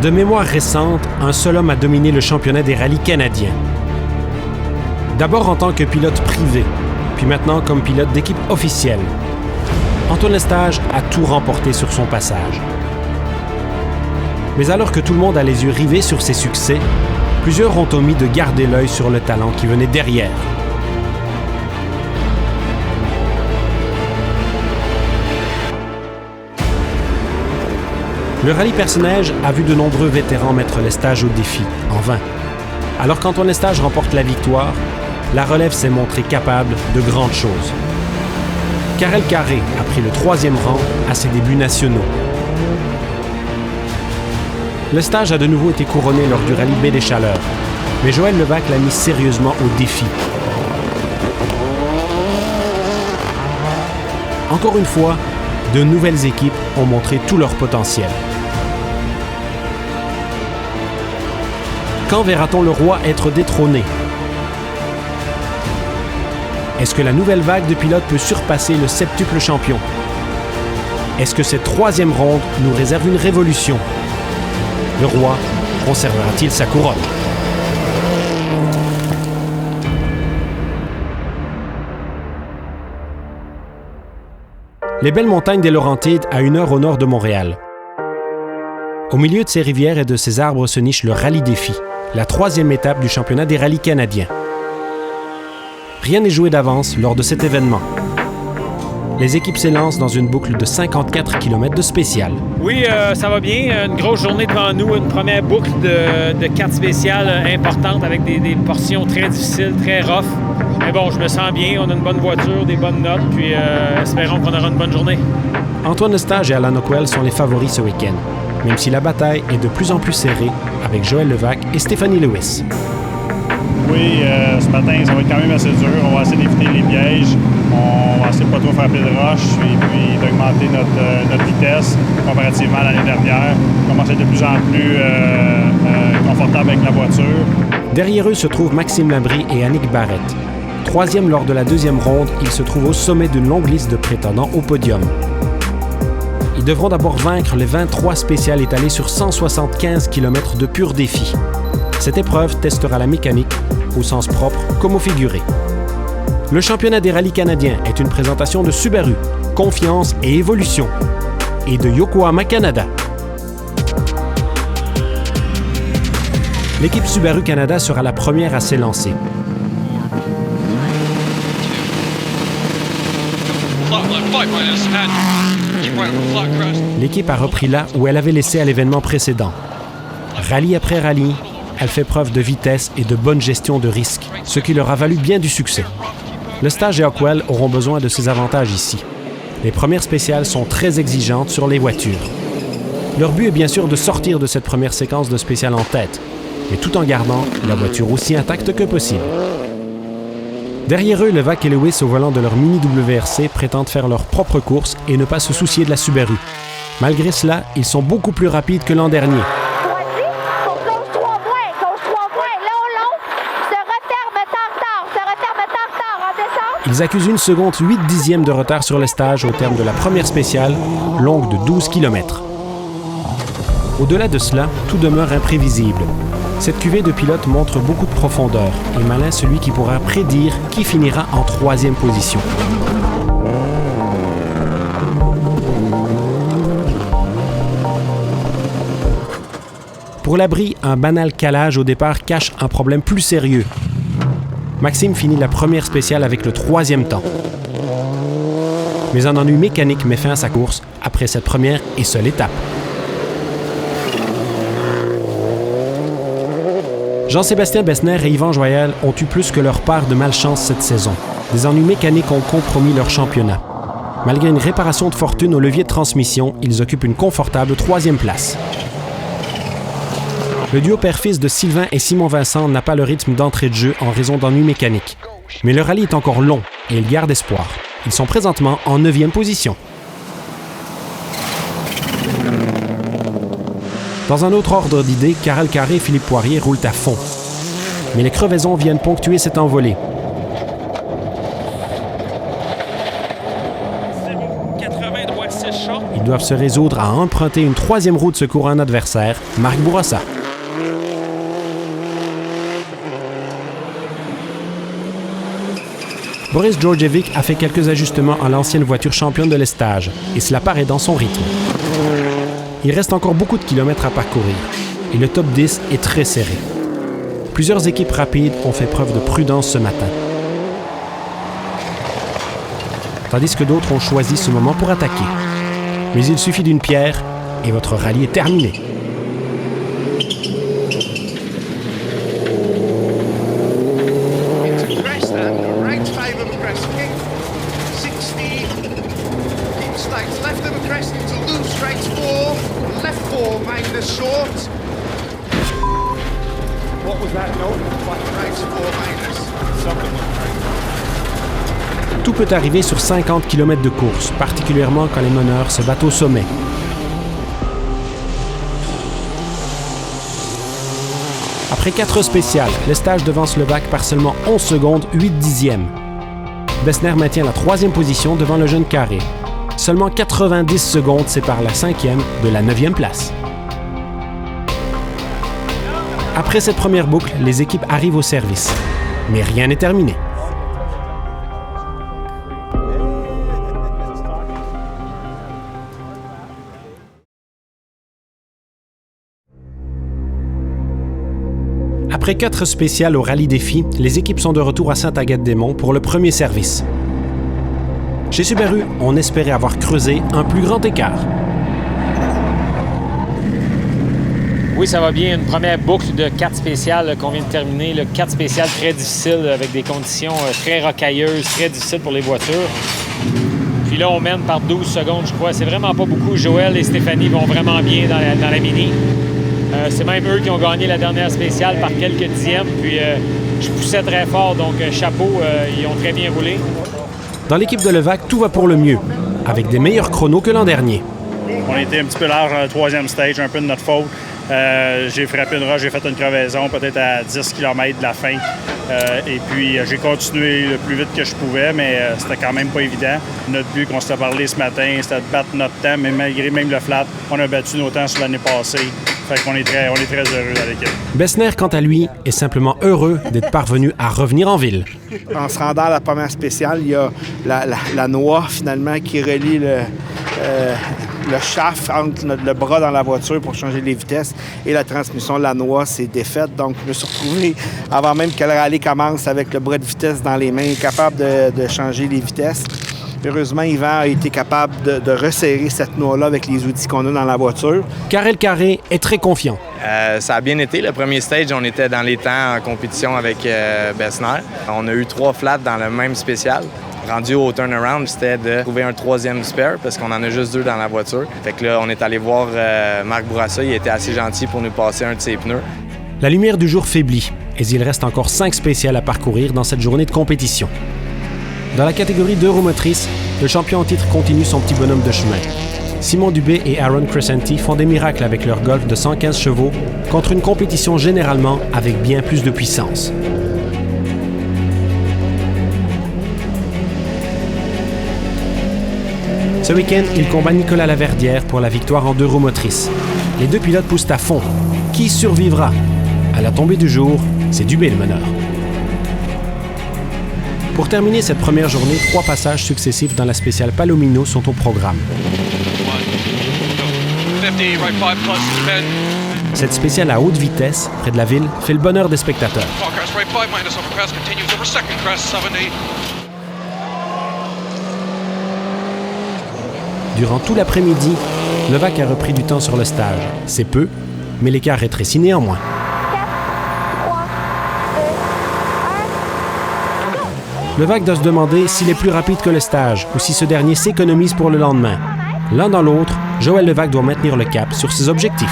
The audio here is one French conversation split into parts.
De mémoire récente, un seul homme a dominé le championnat des rallyes canadiens. D'abord en tant que pilote privé, puis maintenant comme pilote d'équipe officielle. Antoine Lestage a tout remporté sur son passage. Mais alors que tout le monde a les yeux rivés sur ses succès, plusieurs ont omis de garder l'œil sur le talent qui venait derrière. Le rallye Perce-Neige a vu de nombreux vétérans mettre Lestage au défi, en vain. Alors qu'Antoine Lestage remporte la victoire, la relève s'est montrée capable de grandes choses. Karel Carré a pris le 3e rang à ses débuts nationaux. Lestage a de nouveau été couronné lors du rallye Baie des Chaleurs, mais Joël Levac l'a mis sérieusement au défi. Encore une fois, de nouvelles équipes ont montré tout leur potentiel. Quand verra-t-on le roi être détrôné? Est-ce que la nouvelle vague de pilotes peut surpasser le septuple champion? Est-ce que cette 3e ronde nous réserve une révolution? Le roi conservera-t-il sa couronne? Les Belles Montagnes des Laurentides, à 1 heure au nord de Montréal. Au milieu de ces rivières et de ces arbres se niche le Rallye Défi, la 3e étape du championnat des rallyes canadiens. Rien n'est joué d'avance lors de cet événement. Les équipes s'élancent dans une boucle de 54 km de spécial. Oui, ça va bien. Une grosse journée devant nous, une première boucle de 4 spéciales importantes avec des portions très difficiles, très rough. Mais bon, je me sens bien, on a une bonne voiture, des bonnes notes, puis espérons qu'on aura une bonne journée. Antoine Lestage et Alan Ockwell sont les favoris ce week-end, même si la bataille est de plus en plus serrée avec Joël Levac et Stéphanie Lewis. Oui, ce matin, ça va être quand même assez dur. On va essayer d'éviter les pièges. On va essayer de pas trop frapper de roche et puis d'augmenter notre vitesse comparativement à l'année dernière. On commence à être de plus en plus confortable avec la voiture. Derrière eux se trouvent Maxime Labrie et Annick Barrette. 3e lors de la 2e ronde, ils se trouvent au sommet d'une longue liste de prétendants au podium. Ils devront d'abord vaincre les 23 spéciales étalées sur 175 km de pur défi. Cette épreuve testera la mécanique, au sens propre comme au figuré. Le championnat des rallyes canadiens est une présentation de Subaru, confiance et évolution, et de Yokohama Canada. L'équipe Subaru Canada sera la première à s'élancer. L'équipe a repris là où elle avait laissé à l'événement précédent. Rallye après rallye, elle fait preuve de vitesse et de bonne gestion de risque, ce qui leur a valu bien du succès. Lestage et Ockwell auront besoin de ces avantages ici. Les premières spéciales sont très exigeantes sur les voitures. Leur but est bien sûr de sortir de cette première séquence de spéciales en tête, mais tout en gardant la voiture aussi intacte que possible. Derrière eux, Levac et Lewis au volant de leur Mini WRC prétendent faire leur propre course et ne pas se soucier de la Subaru. Malgré cela, ils sont beaucoup plus rapides que l'an dernier. Ils accusent 1 seconde 8 dixièmes de retard sur Lestage au terme de la première spéciale, longue de 12 km. Au-delà de cela, tout demeure imprévisible. Cette cuvée de pilotes montre beaucoup de profondeur et malin celui qui pourra prédire qui finira en 3e position. Pour Labrie, un banal calage au départ cache un problème plus sérieux. Maxime finit la première spéciale avec le 3e temps. Mais un ennui mécanique met fin à sa course après cette première et seule étape. Jean-Sébastien Bessner et Yvan Joyal ont eu plus que leur part de malchance cette saison. Des ennuis mécaniques ont compromis leur championnat. Malgré une réparation de fortune au levier de transmission, ils occupent une confortable 3e place. Le duo père-fils de Sylvain et Simon Vincent n'a pas le rythme d'entrée de jeu en raison d'ennuis mécaniques. Mais le rallye est encore long et ils gardent espoir. Ils sont présentement en 9e position. Dans un autre ordre d'idées, Karel Carré et Philippe Poirier roulent à fond. Mais les crevaisons viennent ponctuer cette envolée. Ils Ils doivent se résoudre à emprunter une troisième roue de secours à un adversaire, Marc Bourassa. Boris Djordjevic a fait quelques ajustements à l'ancienne voiture championne de l'estage, et cela paraît dans son rythme. Il reste encore beaucoup de kilomètres à parcourir, et le top 10 est très serré. Plusieurs équipes rapides ont fait preuve de prudence ce matin, tandis que d'autres ont choisi ce moment pour attaquer. Mais il suffit d'une pierre, et votre rallye est terminé. Tout peut arriver sur 50 km de course, particulièrement quand les meneurs se battent au sommet. Après 4 spéciales, l'estage devance Levaque par seulement 11 secondes, 8 dixièmes. Bessner maintient la 3e position devant le jeune Carré. Seulement 90 secondes séparent la 5e de la 9e place. Après cette première boucle, les équipes arrivent au service. Mais rien n'est terminé. Après 4 spéciales au Rallye Défi, les équipes sont de retour à Sainte-Agathe-des-Monts pour le premier service. Chez Subaru, on espérait avoir creusé un plus grand écart. Oui, ça va bien. Une première boucle de 4 spéciales qu'on vient de terminer. 4 spéciales très difficiles avec des conditions très rocailleuses, très difficiles pour les voitures. Puis là, on mène par 12 secondes, je crois. C'est vraiment pas beaucoup. Joël et Stéphanie vont vraiment bien dans la Mini. C'est même eux qui ont gagné la dernière spéciale par quelques dixièmes. Puis je poussais très fort, donc chapeau, ils ont très bien roulé. Dans l'équipe de Levaque, tout va pour le mieux, avec des meilleurs chronos que l'an dernier. On était un petit peu large dans le 3e stage, un peu de notre faute. J'ai frappé une roche, j'ai fait une crevaison peut-être à 10 km de la fin. Et puis j'ai continué le plus vite que je pouvais, mais c'était quand même pas évident. Notre but qu'on s'était parlé ce matin, c'était de battre notre temps, mais malgré même le flat, on a battu nos temps sur l'année passée. Fait qu'on est très heureux dans l'équipe. Bessner, quant à lui, est simplement heureux d'être parvenu à revenir en ville. En se rendant à la première spéciale, il y a la noix, finalement, qui relie le shaft entre le bras dans la voiture pour changer les vitesses et la transmission de la noix s'est défaite. Donc, je me suis retrouvé, avant même que le rallye commence, avec le bras de vitesse dans les mains, capable de changer les vitesses. Heureusement, Yvan a été capable de resserrer cette noix-là avec les outils qu'on a dans la voiture. Karel Carré est très confiant. Ça a bien été. Le premier stage, on était dans les temps en compétition avec Bessner. On a eu 3 flats dans le même spécial. Rendu au turnaround, c'était de trouver un 3e spare parce qu'on en a juste 2 dans la voiture. Fait que là, on est allé voir Marc Bourassa. Il était assez gentil pour nous passer un de ses pneus. La lumière du jour faiblit et il reste encore 5 spéciales à parcourir dans cette journée de compétition. Dans la catégorie 2 roues motrices, le champion en titre continue son petit bonhomme de chemin. Simon Dubé et Aaron Crescenti font des miracles avec leur Golf de 115 chevaux contre une compétition généralement avec bien plus de puissance. Ce week-end, il combat Nicolas Laverdière pour la victoire en 2 roues motrices. Les 2 pilotes poussent à fond. Qui survivra? À la tombée du jour, c'est Dubé le meneur. Pour terminer cette première journée, 3 passages successifs dans la spéciale Palomino sont au programme. Cette spéciale à haute vitesse, près de la ville, fait le bonheur des spectateurs. Durant tout l'après-midi, Levaque a repris du temps sur le stage. C'est peu, mais l'écart rétrécit néanmoins. Levaque doit se demander s'il est plus rapide que le stage ou si ce dernier s'économise pour le lendemain. L'un dans l'autre, Joël Levaque doit maintenir le cap sur ses objectifs.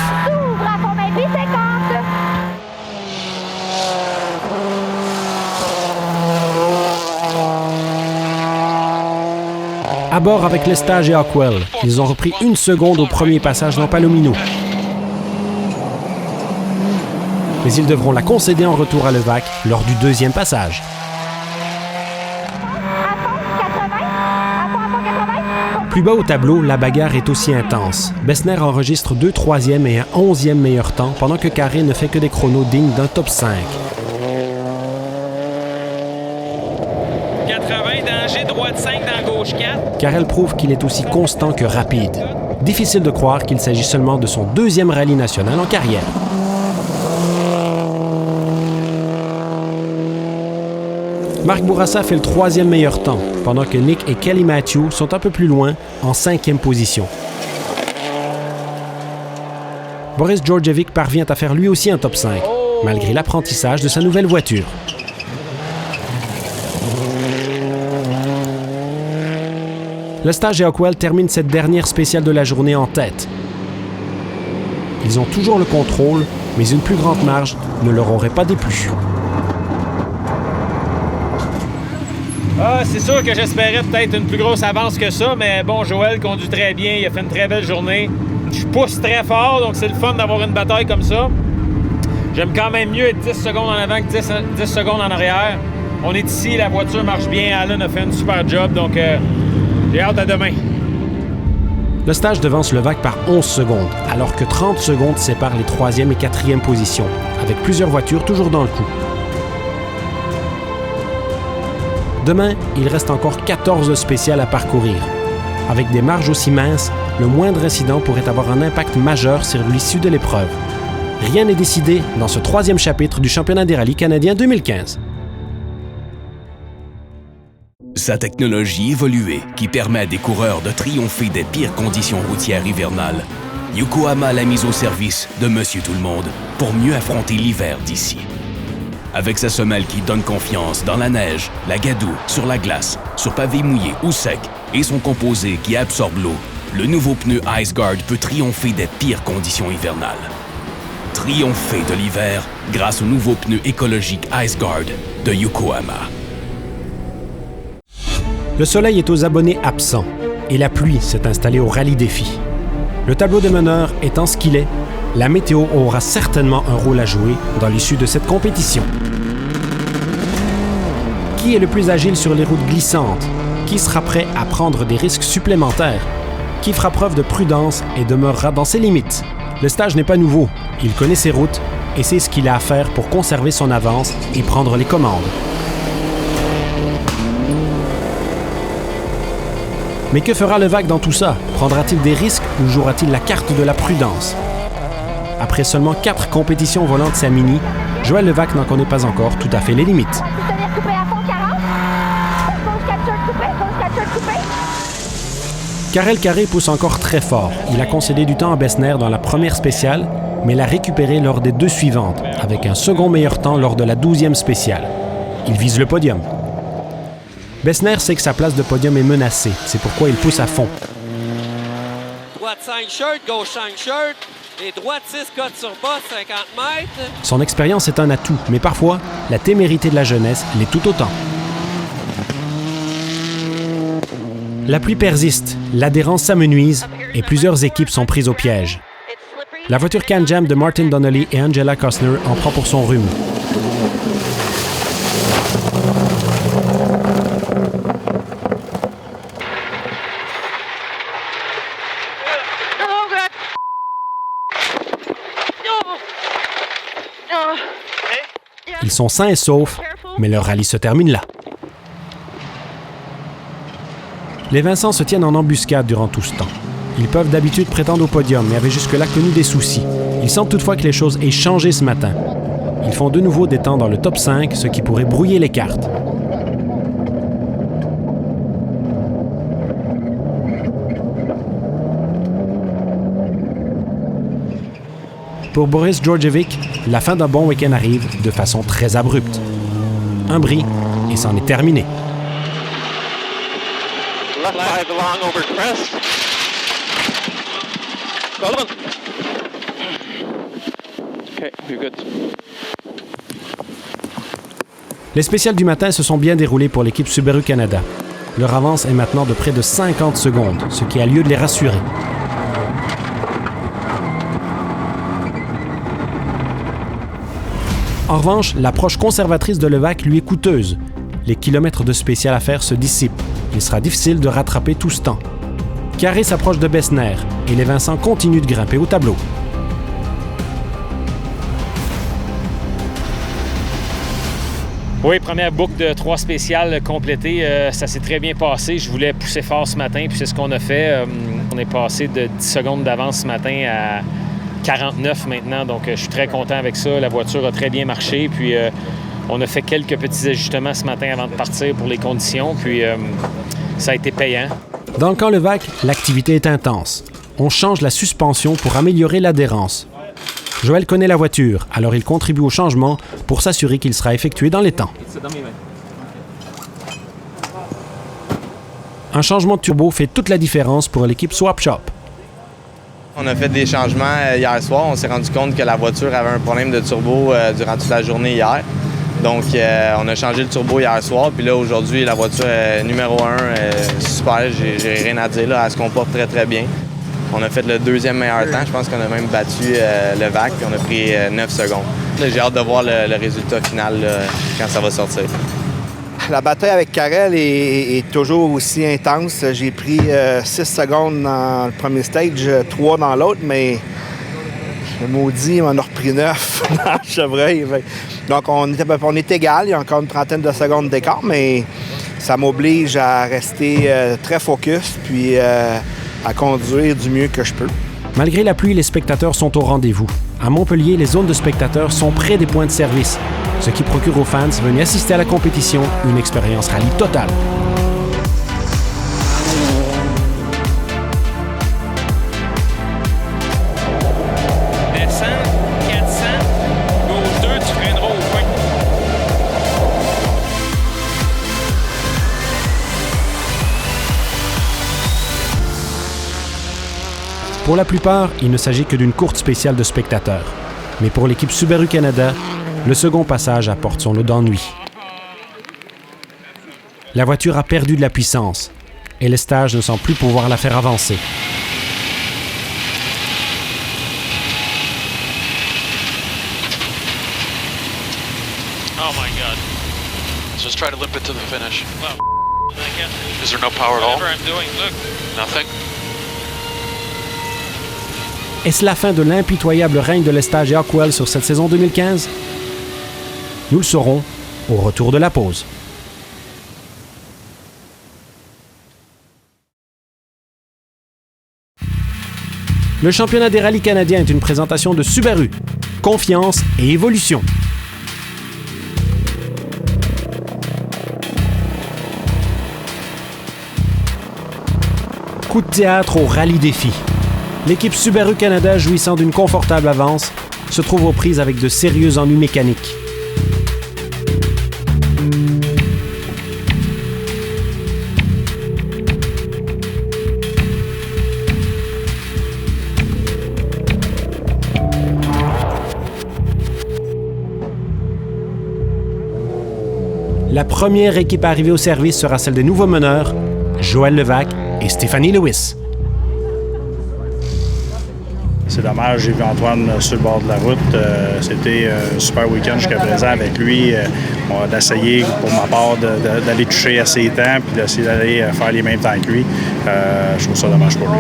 À bord avec Lestage et Hockwell, ils ont repris 1 seconde au premier passage dans Palomino. Mais ils devront la concéder en retour à Levaque lors du 2e passage. Plus bas au tableau, la bagarre est aussi intense. Bessner enregistre 2 troisièmes et un 11e meilleur temps, pendant que Carré ne fait que des chronos dignes d'un top 5. 80, danger, droite 5 dans gauche 4. Carrel prouve qu'il est aussi constant que rapide. Difficile de croire qu'il s'agit seulement de son 2e rallye national en carrière. Marc Bourassa fait le 3e meilleur temps, pendant que Nick et Kelly Matthew sont un peu plus loin, en 5e position. Boris Djordjevic parvient à faire lui aussi un top 5, malgré l'apprentissage de sa nouvelle voiture. Le Stage et Hockwell terminent cette dernière spéciale de la journée en tête. Ils ont toujours le contrôle, mais une plus grande marge ne leur aurait pas déplu. C'est sûr que j'espérais peut-être une plus grosse avance que ça, mais bon, Joël conduit très bien, il a fait une très belle journée. Je pousse très fort, donc c'est le fun d'avoir une bataille comme ça. J'aime quand même mieux être 10 secondes en avant que 10 secondes en arrière. On est ici, la voiture marche bien, Alan a fait une super job, donc j'ai hâte à demain. Le Stage devance Levac par 11 secondes, alors que 30 secondes séparent les 3e et 4e positions, avec plusieurs voitures toujours dans le coup. Demain, il reste encore 14 spéciales à parcourir. Avec des marges aussi minces, le moindre incident pourrait avoir un impact majeur sur l'issue de l'épreuve. Rien n'est décidé dans ce 3e chapitre du championnat des rallyes canadiens 2015. Sa technologie évoluée, qui permet à des coureurs de triompher des pires conditions routières hivernales, Yokohama l'a mise au service de Monsieur Tout-le-Monde pour mieux affronter l'hiver d'ici. Avec sa semelle qui donne confiance dans la neige, la gadoue, sur la glace, sur pavé mouillé ou sec, et son composé qui absorbe l'eau, le nouveau pneu IceGuard peut triompher des pires conditions hivernales. Triompher de l'hiver grâce au nouveau pneu écologique IceGuard de Yokohama. Le soleil est aux abonnés absents et la pluie s'est installée au Rallye Défi. Le tableau des meneurs étant ce qu'il est, la météo aura certainement un rôle à jouer dans l'issue de cette compétition. Qui est le plus agile sur les routes glissantes? Qui sera prêt à prendre des risques supplémentaires? Qui fera preuve de prudence et demeurera dans ses limites? Le Stage n'est pas nouveau, il connaît ses routes et sait ce qu'il a à faire pour conserver son avance et prendre les commandes. Mais que fera Levac dans tout ça? Prendra-t-il des risques ou jouera-t-il la carte de la prudence? Après seulement 4 compétitions volant de sa Mini, Joël Levac n'en connaît pas encore tout à fait les limites. Karel Carré pousse encore très fort. Il a concédé du temps à Bessner dans la première spéciale, mais l'a récupéré lors des 2 suivantes, avec un second meilleur temps lors de la 12e spéciale. Il vise le podium. Bessner sait que sa place de podium est menacée, c'est pourquoi il pousse à fond. Droite 5 shirt, gauche 5 shirt, et droite 6 cotes sur bas, 50 mètres. Son expérience est un atout, mais parfois, la témérité de la jeunesse l'est tout autant. La pluie persiste, l'adhérence s'amenuise et plusieurs équipes sont prises au piège. La voiture Can-Jam de Martin Donnelly et Angela Costner en prend pour son rhume. Ils sont sains et saufs, mais leur rallye se termine là. Les Vincent se tiennent en embuscade durant tout ce temps. Ils peuvent d'habitude prétendre au podium, mais avaient jusque-là connu des soucis. Ils sentent toutefois que les choses aient changé ce matin. Ils font de nouveau des temps dans le top 5, ce qui pourrait brouiller les cartes. Pour Boris Djordjevic, la fin d'un bon week-end arrive de façon très abrupte. Un bris, et c'en est terminé. Les spéciales du matin se sont bien déroulées pour l'équipe Subaru Canada. Leur avance est maintenant de près de 50 secondes, ce qui a lieu de les rassurer. En revanche, l'approche conservatrice de Levac lui est coûteuse. Les kilomètres de spécial à faire se dissipent. Il sera difficile de rattraper tout ce temps. Carré s'approche de Bessner et les Vincent continuent de grimper au tableau. Oui, première boucle de 3 spéciales complétée. Ça s'est très bien passé. Je voulais pousser fort ce matin, puis c'est ce qu'on a fait. On est passé de 10 secondes d'avance ce matin à 49 maintenant, donc je suis très content avec ça. La voiture a très bien marché, puis on a fait quelques petits ajustements ce matin avant de partir pour les conditions, puis ça a été payant. Dans le camp Levac, l'activité est intense. On change la suspension pour améliorer l'adhérence. Joël connaît la voiture, alors il contribue au changement pour s'assurer qu'il sera effectué dans les temps. Un changement de turbo fait toute la différence pour l'équipe Swap Shop. On a fait des changements hier soir. On s'est rendu compte que la voiture avait un problème de turbo durant toute la journée hier. Donc, on a changé le turbo hier soir. Puis là, aujourd'hui, la voiture est numéro 1. Super, j'ai rien à dire. Là. Elle se comporte très, très bien. On a fait le 2e meilleur temps. Je pense qu'on a même battu Levac. Puis on a pris 9 secondes. Là, j'ai hâte de voir le résultat final là, quand ça va sortir. La bataille avec Karel est toujours aussi intense. J'ai pris 6 secondes dans le premier stage, 3 dans l'autre, mais le maudit, il m'en a repris 9 dans le chevreuil. Donc, on est égal. Il y a encore une trentaine de secondes d'écart, mais ça m'oblige à rester très focus puis à conduire du mieux que je peux. Malgré la pluie, les spectateurs sont au rendez-vous. À Montpellier, les zones de spectateurs sont près des points de service, ce qui procure aux fans venus assister à la compétition une expérience rallye totale. Descends, 400, gauche 2, tu freineras au point. Pour la plupart, il ne s'agit que d'une courte spéciale de spectateurs. Mais pour l'équipe Subaru Canada, le second passage apporte son lot d'ennui. La voiture a perdu de la puissance et les stages ne semblent plus pouvoir la faire avancer. Oh my God. Just try to limp it to the finish. Well, Is there no power at all? whatever I'm doing, look. Nothing? Est-ce la fin de l'impitoyable règne de Lestage et Hockwell sur cette saison 2015? Nous le saurons au retour de la pause. Le championnat des rallyes canadiens est une présentation de Subaru. Confiance et évolution. Coup de théâtre au rallye défi. L'équipe Subaru Canada, jouissant d'une confortable avance, se trouve aux prises avec de sérieux ennuis mécaniques. La première équipe arrivée au service sera celle des nouveaux meneurs, Joël Levac et Stéphanie Lewis. C'est dommage, j'ai vu Antoine sur le bord de la route. C'était un super week-end jusqu'à présent avec lui. On a d'essayer, pour ma part, d'aller toucher à ses temps puis d'essayer d'aller faire les mêmes temps que lui. Je trouve ça dommage pour lui.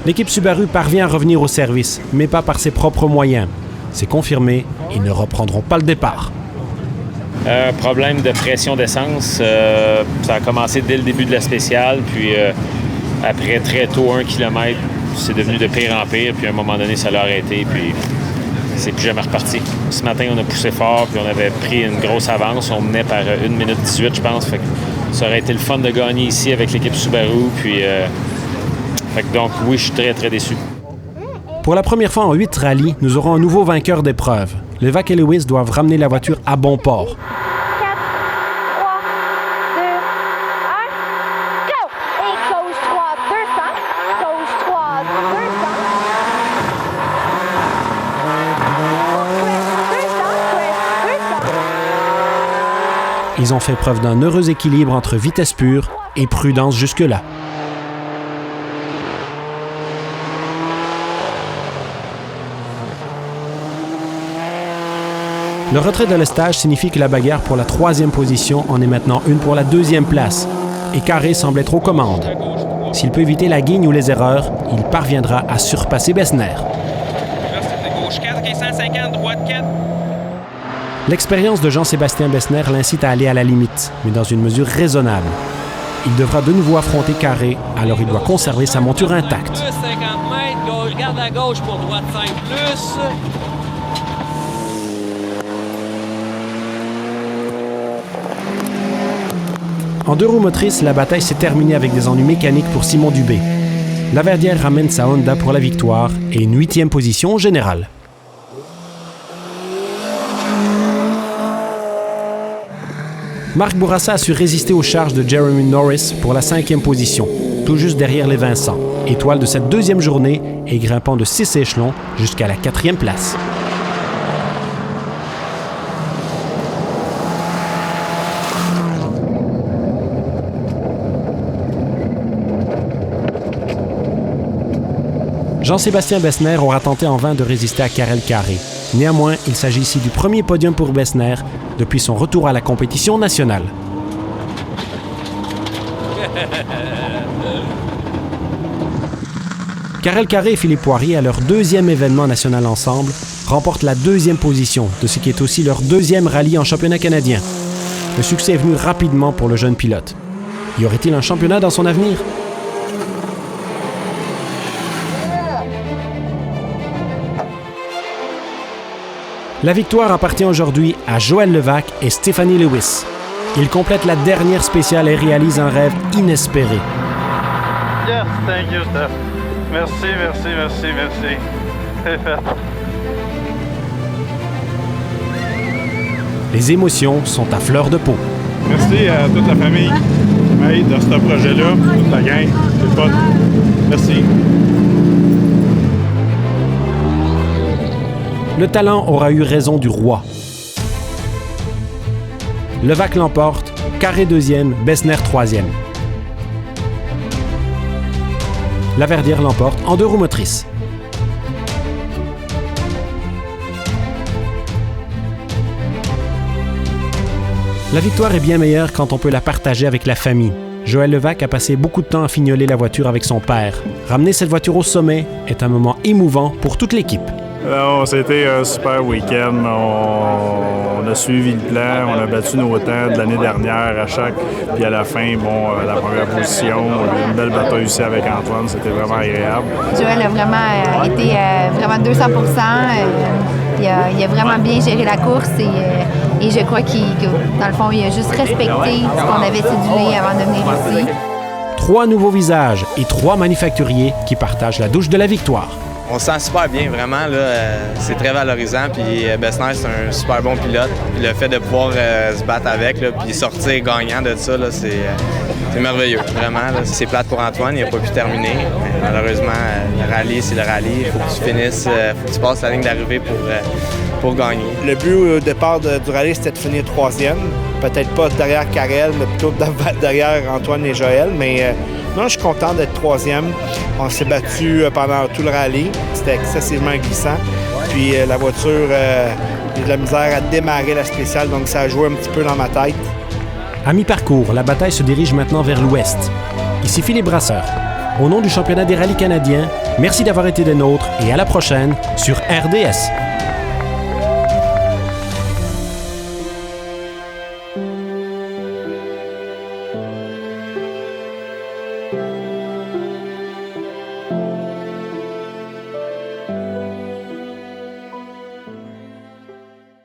L'équipe Subaru parvient à revenir au service, mais pas par ses propres moyens. C'est confirmé, ils ne reprendront pas le départ. Problème de pression d'essence. Ça a commencé dès le début de la spéciale, puis après très tôt, 1 kilomètre, c'est devenu de pire en pire, puis à un moment donné, ça l'a arrêté, puis c'est plus jamais reparti. Ce matin, on a poussé fort, puis on avait pris une grosse avance. On menait par 1 minute 18, je pense. Fait que ça aurait été le fun de gagner ici avec l'équipe Subaru, puis fait que donc, oui, je suis très, très déçu. Pour la première fois en 8 rallyes, nous aurons un nouveau vainqueur d'épreuve. Levac et Lewis doivent ramener la voiture à bon port. 4, 3, 2, 1, go! Et gauche 3, 200. Gauche 3, 200. Ils ont fait preuve d'un heureux équilibre entre vitesse pure et prudence jusque-là. Le retrait de Lestage signifie que la bagarre pour la 3e position en est maintenant une pour la 2e place, et Carré semble être aux commandes. Gauche 3. S'il peut éviter la guigne ou les erreurs, il parviendra à surpasser Bessner. Là, c'est gauche 4, OK, 150, droite 4. L'expérience de Jean-Sébastien Bessner l'incite à aller à la limite, mais dans une mesure raisonnable. Il devra de nouveau affronter Carré, alors il doit conserver sa monture intacte. Plus 50 mètres, gauche, garde à gauche pour droite 5 plus. En 2 roues motrices, la bataille s'est terminée avec des ennuis mécaniques pour Simon Dubé. Laverdière ramène sa Honda pour la victoire et une 8e position au général. Marc Bourassa a su résister aux charges de Jeremy Norris pour la 5e position, tout juste derrière les Vincent, étoile de cette 2e journée et grimpant de 6 échelons jusqu'à la 4e place. Jean-Sébastien Bessner aura tenté en vain de résister à Karel Carré. Néanmoins, il s'agit ici du premier podium pour Bessner depuis son retour à la compétition nationale. Karel Carré et Philippe Poirier, à leur 2e événement national ensemble, remportent la 2e position de ce qui est aussi leur 2e rallye en championnat canadien. Le succès est venu rapidement pour le jeune pilote. Y aurait-il un championnat dans son avenir? La victoire appartient aujourd'hui à Joël Levac et Stéphanie Lewis. Ils complètent la dernière spéciale et réalisent un rêve inespéré. Yes, thank you, Steph. Merci. C'est fait. Les émotions sont à fleur de peau. Merci à toute la famille qui m'aide dans ce projet-là, toute la gang. C'est le fun. Merci. Le talent aura eu raison du roi. Levac l'emporte, Carré 2e, Bessner 3e. Laverdière l'emporte en 2 roues motrices. La victoire est bien meilleure quand on peut la partager avec la famille. Joël Levac a passé beaucoup de temps à fignoler la voiture avec son père. Ramener cette voiture au sommet est un moment émouvant pour toute l'équipe. C'était un super week-end. On a suivi le plan, on a battu nos temps de l'année dernière à chaque. Puis à la fin, la première position, une belle bataille aussi avec Antoine, c'était vraiment agréable. Joël a vraiment été vraiment 200 %. Il a vraiment bien géré la course et je crois que dans le fond, il a juste respecté ce qu'on avait cédulé avant de venir ici. 3 nouveaux visages et 3 manufacturiers qui partagent la douche de la victoire. On se sent super bien, vraiment. C'est très valorisant. Puis Bessner, c'est un super bon pilote. Puis le fait de pouvoir se battre avec, là, puis sortir gagnant de ça, là, c'est merveilleux, vraiment. Là. C'est plate pour Antoine, il n'a pas pu terminer. Mais malheureusement, le rallye, c'est le rallye. Il faut que tu finisses, faut que tu passes la ligne d'arrivée pour gagner. Le but au départ du rallye, c'était de finir 3e. Peut-être pas derrière Karel, mais plutôt derrière Antoine et Joël. Mais non, je suis content d'être 3e. On s'est battu pendant tout le rallye. C'était excessivement glissant. Puis la voiture, j'ai de la misère à démarrer la spéciale, donc ça a joué un petit peu dans ma tête. À mi-parcours, la bataille se dirige maintenant vers l'ouest. Ici Philippe Brasseur. Au nom du championnat des rallyes canadiens, merci d'avoir été des nôtres et à la prochaine sur RDS.